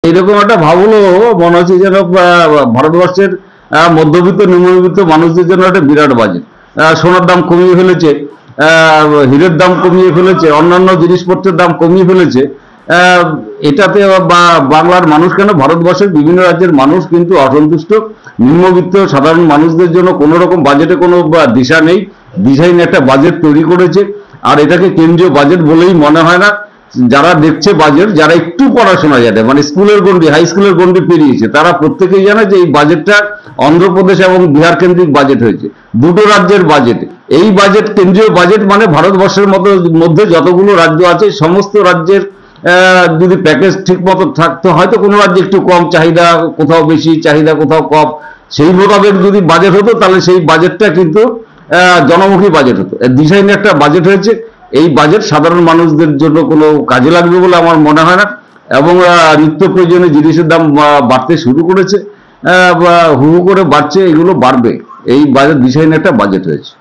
এরকম একটা ভাব হলো মনে হচ্ছে যেন ভারতবর্ষের মধ্যবিত্ত নিম্নবিত্ত মানুষদের জন্য একটা বিরাট বাজেট। সোনার দাম কমিয়ে ফেলেছে, হীরের দাম কমিয়ে ফেলেছে, অন্যান্য জিনিসপত্রের দাম কমিয়ে ফেলেছে। এটাতে বাংলার মানুষ কেন, ভারতবর্ষের বিভিন্ন রাজ্যের মানুষ কিন্তু অসন্তুষ্ট। নিম্নবিত্ত সাধারণ মানুষদের জন্য কোনো রকম বাজেটে কোনো দিশা নেই, দিশাহীন একটা বাজেট তৈরি করেছে। আর এটাকে কেন্দ্রীয় বাজেট বলেই মনে হয় না। যারা দেখছে বাজেট, যারা একটু পড়াশোনা জানে, মানে স্কুলের গন্ডি, হাই স্কুলের গন্ডি পেরিয়েছে, তারা প্রত্যেকেই জানে যে এই বাজেটটা অন্ধ্রপ্রদেশ এবং বিহার কেন্দ্রিক বাজেট হয়েছে, দুটো রাজ্যের বাজেট। এই বাজেট কেন্দ্রীয় বাজেট মানে ভারতবর্ষের মধ্যে যতগুলো রাজ্য আছে সমস্ত রাজ্যের যদি প্যাকেজ ঠিক মতো থাকতো, হয়তো কোনো রাজ্যে একটু কম চাহিদা, কোথাও বেশি চাহিদা, কোথাও কম, সেই মোতাবেক যদি বাজেট হতো তাহলে সেই বাজেটটা কিন্তু জনমুখী বাজেট হতো। দিশাহীন একটা বাজেট হয়েছে। এই বাজেট সাধারণ মানুষদের জন্য কোনো কাজে লাগবে বলে আমার মনে হয় না। এবং নিত্য প্রয়োজনীয় জিনিসের দাম বাড়তে শুরু করেছে, হু হু করে বাড়ছে, এগুলো বাড়বে। এই বাজেট দিশাহীন একটা বাজেট হয়েছে।